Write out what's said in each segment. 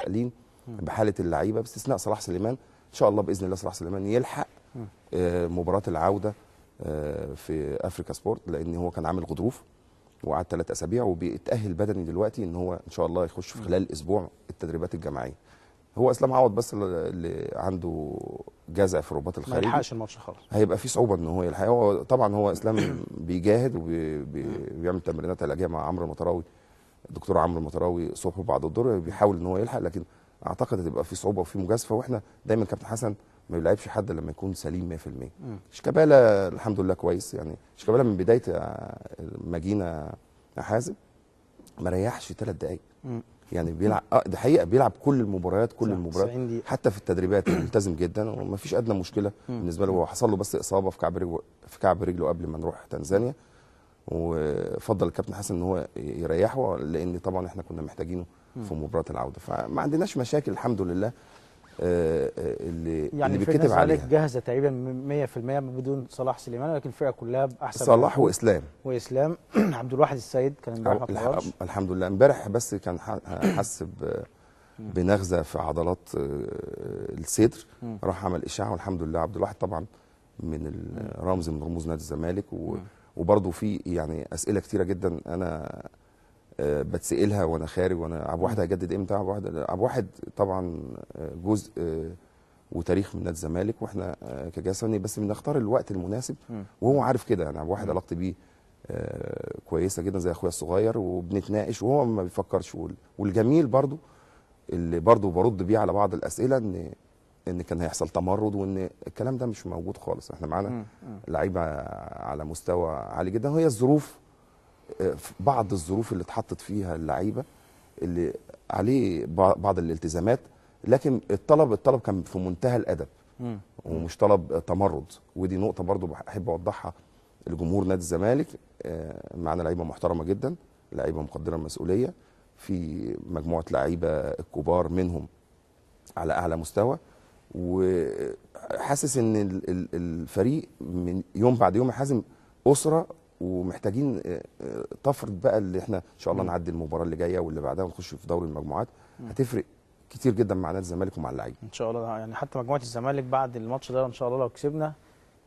متفائلين بحاله اللعيبه باستثناء صلاح سليمان. ان شاء الله باذن الله صلاح سليمان يلحق مباراه العوده في افريكا سبورت، لان هو كان عامل غضروف وقعد 3 اسابيع وبيتاهل بدني دلوقتي ان هو ان شاء الله يخش في خلال اسبوع التدريبات الجماعيه. هو اسلام عوض بس اللي عنده جزع في الرباط الخارجي، ما يلحقش الماتش خالص، هيبقى في صعوبه ان هو يلحق. هو طبعا هو اسلام بيجاهد وبيعمل تمرينات علاجيه مع عمرو المطراوي، الدكتور عمرو المطراوي صبح وبعد الظهر، بيحاول ان هو يلحق، لكن اعتقد هتبقى في صعوبه وفي مجازفه. واحنا دايما كابتن حسن ما بيلعبش حد لما يكون سليم 100%. شيكابالا الحمد لله كويس، يعني شيكابالا من بدايه ما جينا حازم ما ريحش 3 دقائق، يعني بيلعب ده حقيقه، بيلعب كل المباريات حتى في التدريبات ملتزم جدا وما فيش ادنى مشكله بالنسبه له. هو حصل له بس اصابه في كعب رجله قبل ما نروح تنزانيا، وفضل الكابتن حسن ان هو يريحه لان طبعا احنا كنا محتاجينه في مباراه العوده. فما عندناش مشاكل الحمد لله اللي بيتكتب عليها. يعني جاهزه تقريبا 100% بدون صلاح سليمان، لكن الفرقه كلها باحسن صلاح واسلام عبد الواحد السيد كان امبارح ما اتمرنش الحمد لله. امبارح بس كان حس بنغزه في عضلات الصدر، راح عمل اشعه والحمد لله. عبد الواحد طبعا من رمز من رموز نادي الزمالك، وبرضه في يعني اسئله كتيره جدا انا بتسالها وانا خارج، وانا عبد الواحد هيجدد امتى؟ عبد الواحد طبعا جزء وتاريخ من نادي الزمالك، واحنا كجهاز فني بس بنختار الوقت المناسب، وهو عارف كده. يعني عبد الواحد علاقتي بيه كويسه جدا زي اخويا الصغير، وبنتناقش وهو ما بيفكرش. والجميل برضه اللي برضه برد بيه على بعض الاسئله ان كان هيحصل تمرد، وان الكلام ده مش موجود خالص. احنا معانا لعيبه على مستوى عالي جدا، وهي الظروف، بعض الظروف اللي اتحطت فيها اللعيبه اللي عليه بعض الالتزامات، لكن الطلب كان في منتهى الادب ومش طلب تمرد. ودي نقطه برضو بحب اوضحها لجمهور نادي الزمالك. معانا لعيبه محترمه جدا، لعيبه مقدره المسؤوليه، في مجموعه لعيبه الكبار منهم على اعلى مستوى، وحاسس ان الفريق من يوم بعد يوم حازم اسره، ومحتاجين تفرض بقى اللي احنا ان شاء الله نعدي المباراه اللي جايه واللي بعدها ونخش في دوري المجموعات. هتفرق كتير جدا مع نادي الزمالك ومع اللعيبه ان شاء الله. يعني حتى مجموعه الزمالك بعد الماتش ده ان شاء الله لو كسبنا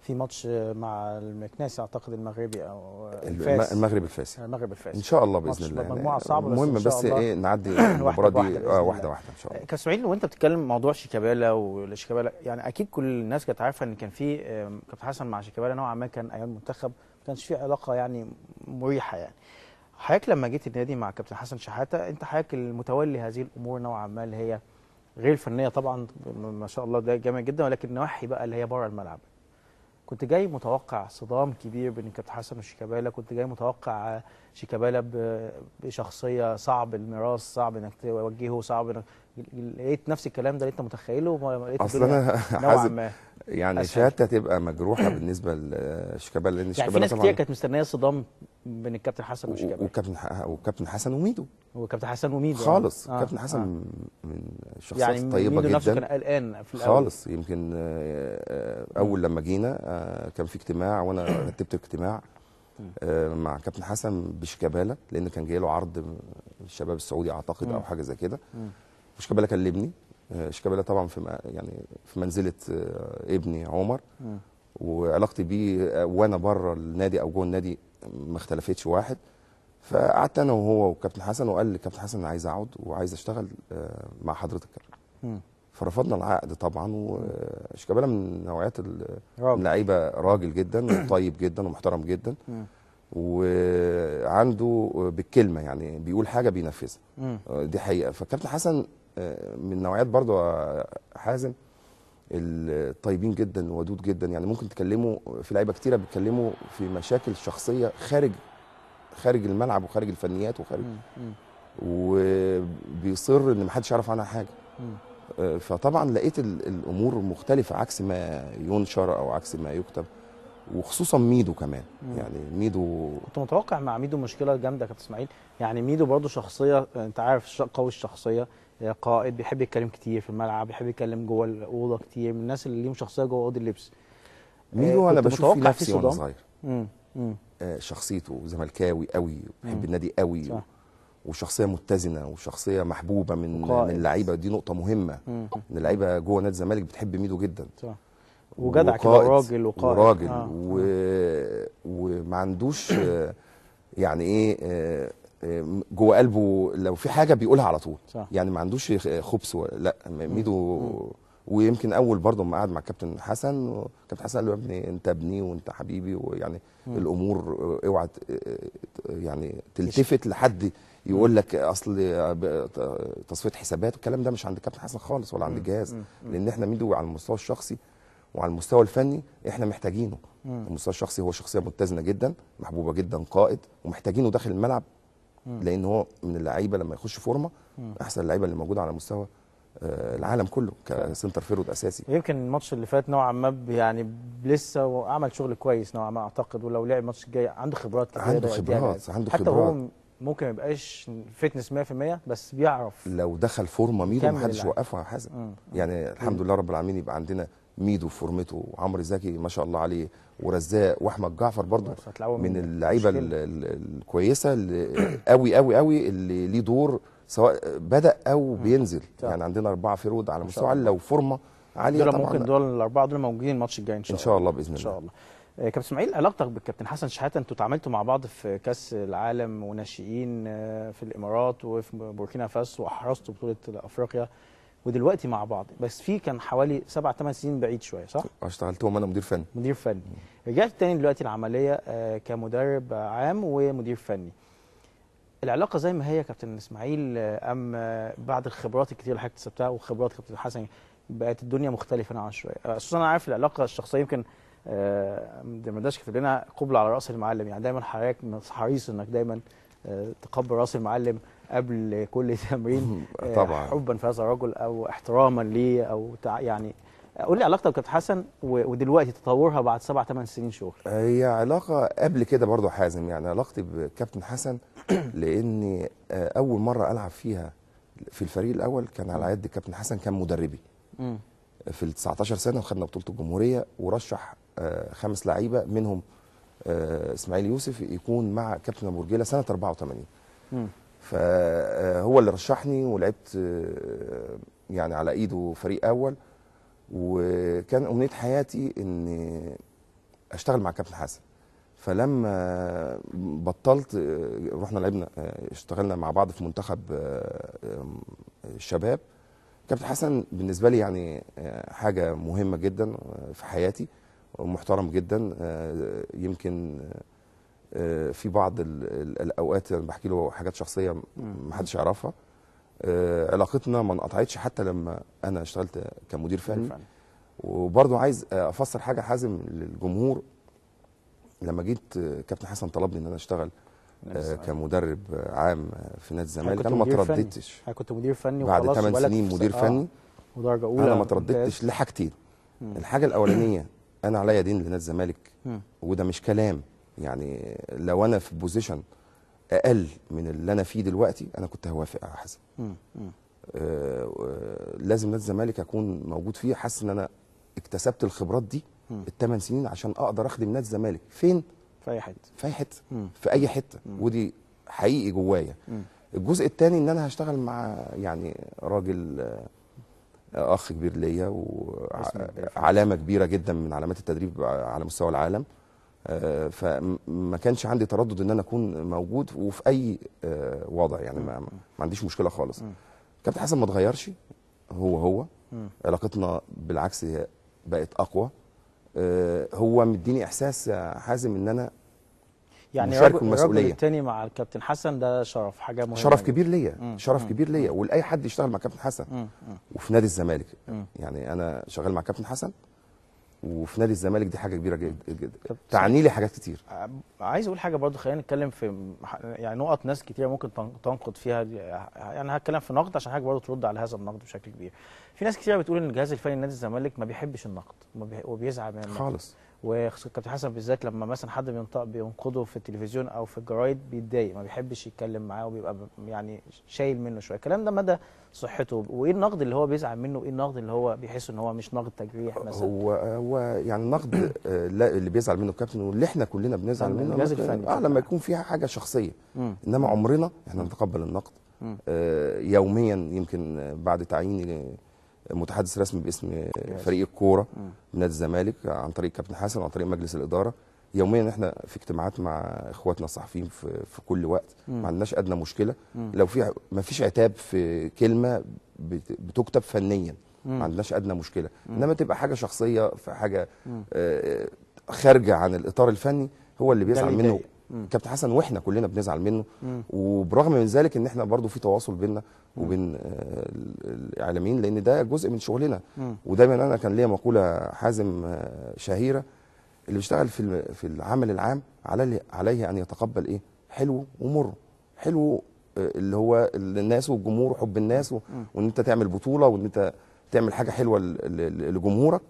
في ماتش مع المكناسي اعتقد المغربي او الفاس، المغرب الفاسي ان شاء الله باذن الله. مجموعه صعبه المهم بس ايه نعدي المباراه دي واحده واحده ان شاء الله. كابتن اسماعيل، وانت بتتكلم موضوع شيكابالا وشيكابالا، يعني اكيد كل الناس كانت عارفه ان كان في كابتن حسن مع شيكابالا نوعا ما، كان ايام المنتخب ما كانش في علاقه يعني مريحه. يعني حضرتك لما جيت النادي مع كابتن حسن شحاته، انت حضرتك المتولي هذه الامور نوعا ما اللي هي غير فنيه طبعا، ما شاء الله ده جامد جدا، ولكن النواحي بقى اللي هي بره الملعب، كنت جاي متوقع صدام كبير بين كابتن حسن وشيكابالا؟ كنت جاي متوقع شيكابالا بشخصيه صعب الميراث، صعب انك توجهه، صعب انك لقيت نفس الكلام ده اللي انت متخيله؟ اصل انا حاسب يعني شهادتي هتبقى مجروحه بالنسبه لشيكابالا، لان يعني شيكابالا في ناس كتير كانت مستنيه صدام بين الكابتن حسن وشيكابالا، وكابتن حسن وميدو، وكابتن حسن وميدو خالص. كابتن حسن من الشخصيات يعني الطيبه ميدو جدا، نفسه كان قلقان في الاول خالص. يمكن اول لما جينا كان في اجتماع، وانا رتبت اجتماع مع كابتن حسن بشيكابالا، لان كان جاي له عرض من الشباب السعودي اعتقد او حاجه زي كده. وشيكابالا كلمني. شيكابالا طبعا في منزله ابني عمر، وعلاقتي بيه وانا بره النادي او جوه النادي ما اختلفتش واحد. فقعدت انا وهو وكابتن حسن، وقال لي كابتن حسن انا عايز اقعد وعايز اشتغل مع حضرتك. فرفضنا العقد طبعا. وشيكابالا من نوعيات اللعيبه، راجل جدا وطيب جدا ومحترم جدا، وعنده بالكلمه يعني بيقول حاجه بينفذها، دي حقيقه. فكابتن حسن من نوعيات برضو حازم الطيبين جدا ودود جدا. يعني ممكن تكلموا في لعيبه كتيره بيتكلموا في مشاكل شخصيه خارج الملعب وخارج الفنيات وخارج وبيصر ان محدش يعرف عنها حاجه. فطبعا لقيت الامور مختلفه عكس ما ينشر او عكس ما يكتب، وخصوصا ميدو كمان. يعني ميدو كنت متوقع مع ميدو مشكله جامده يا كابتن اسماعيل. يعني ميدو برضه شخصيه، انت عارف قوي الشخصيه، قائد بيحب يتكلم كتير في الملعب، بيحب يتكلم جوه الاوضه كتير، من الناس اللي ليهم شخصيه جوه اوضه اللبس. ميدو انا بشوف في نفسي وانا صغير. شخصيته زملكاوي قوي، بيحب النادي قوي، وشخصيه متزنه وشخصيه محبوبه من وقائد. اللعيبه. دي نقطه مهمه، ان اللعيبه جوه نادي الزمالك بتحب ميدو جدا. صح. وجدع كده وقائد وراجل وقائد وراجل وما عندوش يعني ايه جوه قلبه لو في حاجه بيقولها على طول. صح. يعني ما عندوش خبث لا ميدو. ويمكن اول برضه ما قعد مع الكابتن حسن، كابتن حسن قال له يا ابني انت ابني وانت حبيبي، ويعني الامور اوعى يعني تلتفت لحد يقول لك اصل تصفيه حسابات. الكلام ده مش عند الكابتن حسن خالص ولا عند الجهاز، لان احنا ميدو على المستوى الشخصي وعلى المستوى الفني احنا محتاجينه. المستوى الشخصي هو شخصيه متزنه جدا، محبوبه جدا، قائد، ومحتاجينه داخل الملعب، لان هو من اللعيبه لما يخش فورمه احسن اللعيبه اللي موجوده على مستوى العالم كله كسنتر فيرود اساسي. يمكن الماتش اللي فات نوعا ما يعني لسه عمل شغل كويس نوعا ما اعتقد، ولو لعب الماتش الجاي عنده خبرات كتير. عنده خبرات حتى هو ممكن ما يبقاش فتنس 100% بس بيعرف لو دخل فورمه ميدو ما حدش يوقفه يا حازم. يعني الحمد لله رب العالمين يبقى عندنا ميدو فورمته وعمرو زكي ما شاء الله عليه ورزاق واحمد جعفر برضه من اللعيبه الكويسه اللي قوي قوي قوي اللي ليه دور سواء بدا او بينزل. يعني عندنا 4 فيرود على مستوى عالي لو فورمه عاليه طبعا. ممكن دول الاربعه دول موجودين الماتش الجاي ان شاء الله باذن الله. ان شاء الله. كابتن اسماعيل، علاقتك بالكابتن حسن شحاته انتوا اتعاملتوا مع بعض في كاس العالم وناشئين في الامارات وفي بوركينا فاسو واحرزتوا بطوله افريقيا، ودلوقتي مع بعض، بس في كان حوالي 7-8 سنين بعيد شويه، صح؟ اشتغلتهم انا مدير فني. مدير فني. رجعت تاني دلوقتي العمليه كمدرب عام ومدير فني. العلاقه زي ما هي كابتن اسماعيل ام بعد الخبرات الكتير اللي حضرتك اكتسبتها وخبرات كابتن حسن بقت الدنيا مختلفه نوعا شويه؟ خصوصا انا عارف العلاقه الشخصيه يمكن دمرداش كتب لنا قبله على راس المعلم، يعني دايما حضرتك حريص انك دايما تقبل راس المعلم قبل كل تمرين طبعا حبا في هذا الرجل او احتراما ليه او يعني قول لي علاقتك بكابتن حسن ودلوقتي تطورها بعد 7-8 سنين شغل. هي علاقه قبل كده برضو حازم، يعني علاقتي بكابتن حسن لاني اول مره العب فيها في الفريق الاول كان على يد الكابتن حسن، كان مدربي في ال 19 سنه وخدنا بطوله الجمهوريه ورشح 5 لعيبه منهم اسماعيل يوسف يكون مع كابتن ابو رجيله سنه 84. فهو اللي رشحني ولعبت يعني على ايده فريق اول، وكان امنيه حياتي اني اشتغل مع كابتن حسن. فلما بطلت رحنا لعبنا اشتغلنا مع بعض في منتخب الشباب. كابتن حسن بالنسبه لي يعني حاجه مهمه جدا في حياتي ومحترم جدا. يمكن في بعض الاوقات انا بحكي له حاجات شخصيه ما حدش يعرفها. علاقتنا ما انقطعتش حتى لما انا اشتغلت كمدير فني. وبرضه عايز افسر حاجه حازم للجمهور. لما جيت كابتن حسن طلبني ان انا اشتغل كمدرب عام في نادي الزمالك، انا ما ترددتش. انا كنت مدير فني بعد 8 سنين مدير فني ودرجه اولى. انا ما ترددتش لحاجتين. الحاجه الاولانيه انا عليا دين لنادي الزمالك، وده مش كلام. يعني لو انا في بوزيشن اقل من اللي انا فيه دلوقتي انا كنت هوافق على حسن. لازم نادي الزمالك اكون موجود فيه. حاسس ان انا اكتسبت الخبرات دي ال8 سنين عشان اقدر اخدم نادي الزمالك فين؟ في اي حته. في اي حته. في اي حته. ودي حقيقي جوايا. الجزء الثاني ان انا هشتغل مع يعني راجل اخ كبير ليا وعلامه كبيره جدا من علامات التدريب على مستوى العالم. فما كانش عندي تردد ان انا اكون موجود وفي اي وضع. يعني ما عنديش مشكله خالص. كابتن حسن ما اتغيرش، هو علاقتنا بالعكس بقت اقوى. هو مديني احساس يا حازم ان انا يعني الراجل الثاني مع الكابتن حسن ده شرف، حاجه مهمه، شرف كبير ليا. شرف كبير ليا ولاي حد يشتغل مع كابتن حسن. وفي نادي الزمالك يعني انا شغال مع كابتن حسن وفي نادي الزمالك، دي حاجه كبيره جدا تعني لي حاجات كتير. عايز اقول حاجه برضو، خلينا نتكلم في يعني نقط ناس كتير ممكن تنقد فيها. يعني هتكلم في نقد عشان حاجه برضو ترد على هذا النقد بشكل كبير. في ناس كتير بتقول ان الجهاز الفني لنادي الزمالك ما بيحبش النقد وبيزعل من النقد خالص. وكابتن حسن بالذات لما مثلا حد بينقده في التلفزيون او في الجرايد بيتضايق، ما بيحبش يتكلم معاه وبيبقى يعني شايل منه شويه. الكلام ده مدى صحته، وايه النقد اللي هو بيزعل منه، وايه النقد اللي هو بيحس ان هو مش نقد تجريح مثلا؟ هو يعني النقد لا اللي بيزعل منه الكابتن واللي احنا كلنا بنزعل منه الجهاز الفني لما يكون فيها حاجه شخصيه. مم. انما عمرنا احنا نتقبل النقد يوميا. يمكن بعد تعييني متحدث رسمي باسم فريق الكوره من نادي الزمالك عن طريق كابتن حسن وعن طريق مجلس الاداره، يوميا احنا في اجتماعات مع اخواتنا الصحفيين في كل وقت. ما عندناش ادنى مشكله لو في ما فيش عتاب في كلمه بتكتب فنيا، ما عندناش ادنى مشكله. انما تبقى حاجه شخصيه في حاجه خارجه عن الاطار الفني، هو اللي بيزعل منه كابتن حسن، واحنا كلنا بنزعل منه. وبرغم من ذلك ان احنا برضو في تواصل بيننا وبين الاعلاميين، لان ده جزء من شغلنا. ودايما انا كان ليا مقوله حازم شهيره: اللي بيشتغل في العمل العام عليه ان يتقبل ايه؟ حلو ومر. حلو اللي هو الناس والجمهور وحب الناس وان انت تعمل بطوله وان انت تعمل حاجه حلوه لجمهورك.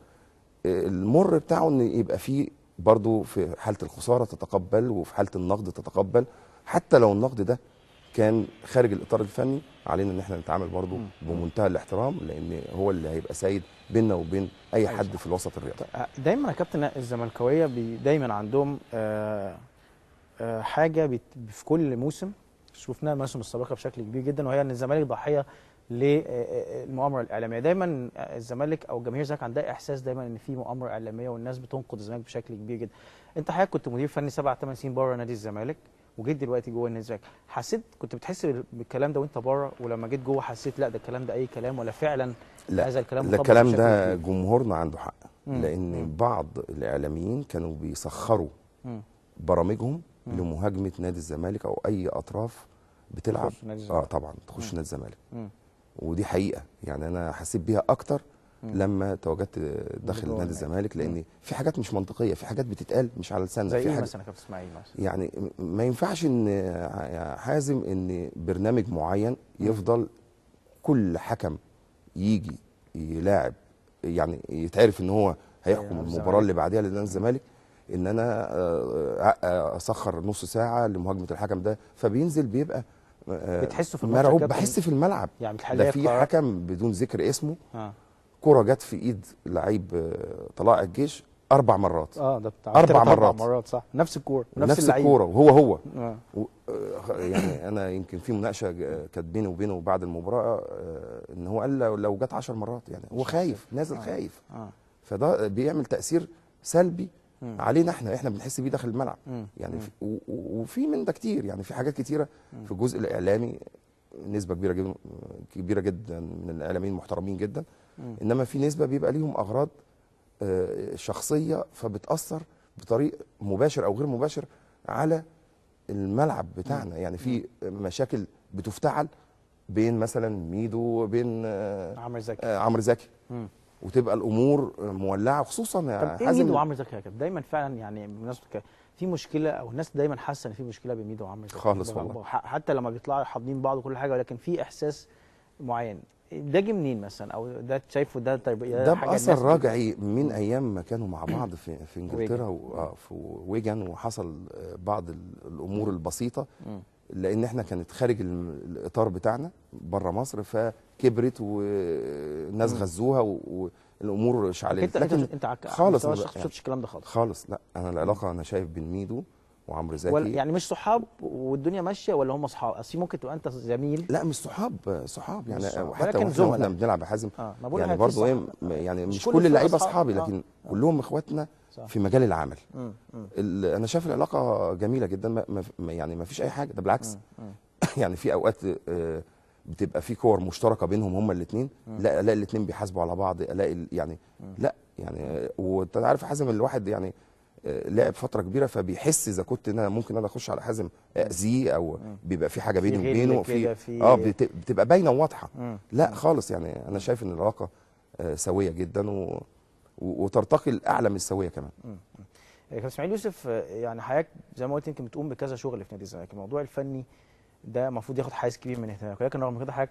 المر بتاعه ان يبقى فيه برضو في حاله الخساره تتقبل، وفي حاله النقد تتقبل، حتى لو النقد ده كان خارج الاطار الفني. علينا ان احنا نتعامل برضو بمنتهى الاحترام، لان هو اللي هيبقى سيد بيننا وبين اي حد في الوسط الرياضي. دايما يا كابتن الزملكاويه دايما عندهم حاجه في كل موسم، شفناها الموسم السابقه بشكل كبير جدا، وهي ان الزمالك ضحيه للمؤامره الاعلاميه. دايما الزمالك او جماهير الزمالك عندها احساس دايما ان في مؤامره اعلاميه والناس بتنقد الزمالك بشكل كبير جدا. انت حضرتك كنت مدير فني 7 8 سنين بره نادي الزمالك، وجيت دلوقتي جوه نادي الزمالك، كنت بتحس بالكلام ده وانت بره، ولما جيت جوه حسيت لا ده الكلام ده اي كلام، ولا فعلا لا هذا الكلام لا الكلام ده جمهورنا عنده حق؟ لان بعض الاعلاميين كانوا بيسخروا برامجهم لمهاجمه نادي الزمالك او اي اطراف بتلعب طبعا تخش نادي الزمالك. ودي حقيقه، يعني انا حسيت بيها اكتر لما تواجدت داخل نادي الزمالك، لان في حاجات مش منطقيه، في حاجات بتتقال مش على لساننا. زي ايه مثلا يا كابتن اسماعيل مثلا؟ يعني ما ينفعش ان حازم ان برنامج معين يفضل كل حكم يجي يلاعب، يعني يتعرف ان هو هيحكم المباراه اللي بعديها لنادي الزمالك، ان انا اسخر نص ساعه لمهاجمه الحكم ده، فبينزل بيبقى بتحسه في مرعوب. بحس في الملعب يعني ده في حكم بدون ذكر اسمه كرة جت في ايد لعيب طلائع الجيش 4 مرات. ده 4 مرات صح، نفس الكوره نفس الكوره وهو يعني انا يمكن في مناقشه كانت بيني وبينه بعد المباراه ان هو قال لو جت 10 مرات، يعني هو خايف نازل خايف. فده بيعمل تاثير سلبي علينا احنا بنحس بيه داخل الملعب. يعني وفي من ده كتير، يعني في حاجات كتيره في الجزء الاعلامي، نسبه كبيره جدا من الاعلاميين محترمين جدا، انما في نسبه بيبقى ليهم اغراض شخصيه فبتاثر بطريق مباشر او غير مباشر على الملعب بتاعنا. يعني في مشاكل بتفتعل بين مثلا ميدو وبين عمرو زكي وتبقى الامور مولعه، خصوصا يا حازم. ميدو وعمرو زكي كده دايما فعلا، يعني بمناسبه في مشكله، او الناس دايما حاسه ان في مشكله بين ميدو وعمرو زكي خالص والله، حتى لما بيطلعوا حاضنين بعض وكل حاجه، ولكن في احساس معين. ده جه منين مثلا، او ده شايفه ده باثر راجعي من ايام ما كانوا مع بعض في انجلترا وفي ويجن، وحصل بعض الامور البسيطه لان احنا كانت خارج الاطار بتاعنا بره مصر، فكبرت والناس غزوها والامور شعلت. لكن انت خالص ما شفتش الكلام ده خالص. لا انا العلاقه انا شايف بين ميدو وعمرو زكي يعني مش صحاب والدنيا ماشيه، ولا هم اصحاب؟ اصل ممكن تبقى انت زميل. لا مش صحاب يعني حتى واحنا بنلعب يا حازم يعني برضه ايه، يعني مش كل اللعيبه اصحابي، لكن كلهم اخواتنا في مجال العمل. انا شايف العلاقه جميله جدا، يعني ما فيش اي حاجه، ده بالعكس. يعني في اوقات بتبقى في كور مشتركه بينهم هما الاثنين، لا الاقي الاثنين بيحاسبوا على بعض، الاقي يعني لا يعني. وانت عارف حازم الواحد يعني لعب فتره كبيره، فبيحس اذا كنت انا ممكن انا اخش على حازم اذيه، او بيبقى في حاجه بيني وبينه بتبقى باينه وواضحه. لا خالص، يعني انا شايف ان العلاقه سويه جدا وترتقي لاعلى من السويه كمان. كابتن اسماعيل يوسف، يعني حضرتك زي ما قلت يمكن بتقوم بكذا شغل في نادي الزمالك، الموضوع الفني ده المفروض ياخد حيز كبير من اهتمامك، ولكن رغم كده حضرتك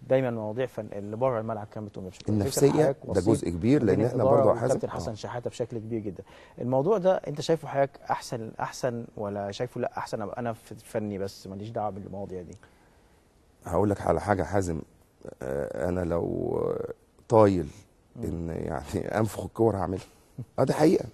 دايما مواضيع فن اللي بره الملعب كانت بتقوم بشكل النفسيه ده جزء كبير، لان احنا برضه يا حازم كابتن حسن شحاته بشكل كبير جدا. الموضوع ده انت شايفه حضرتك احسن ولا شايفه لا احسن ابقى انا في فني بس ماليش دعوه بالمواضيع دي؟ هقول لك على حاجه حازم، انا لو طايل ان يعني انفخ الكور هعملها، دي حقيقه.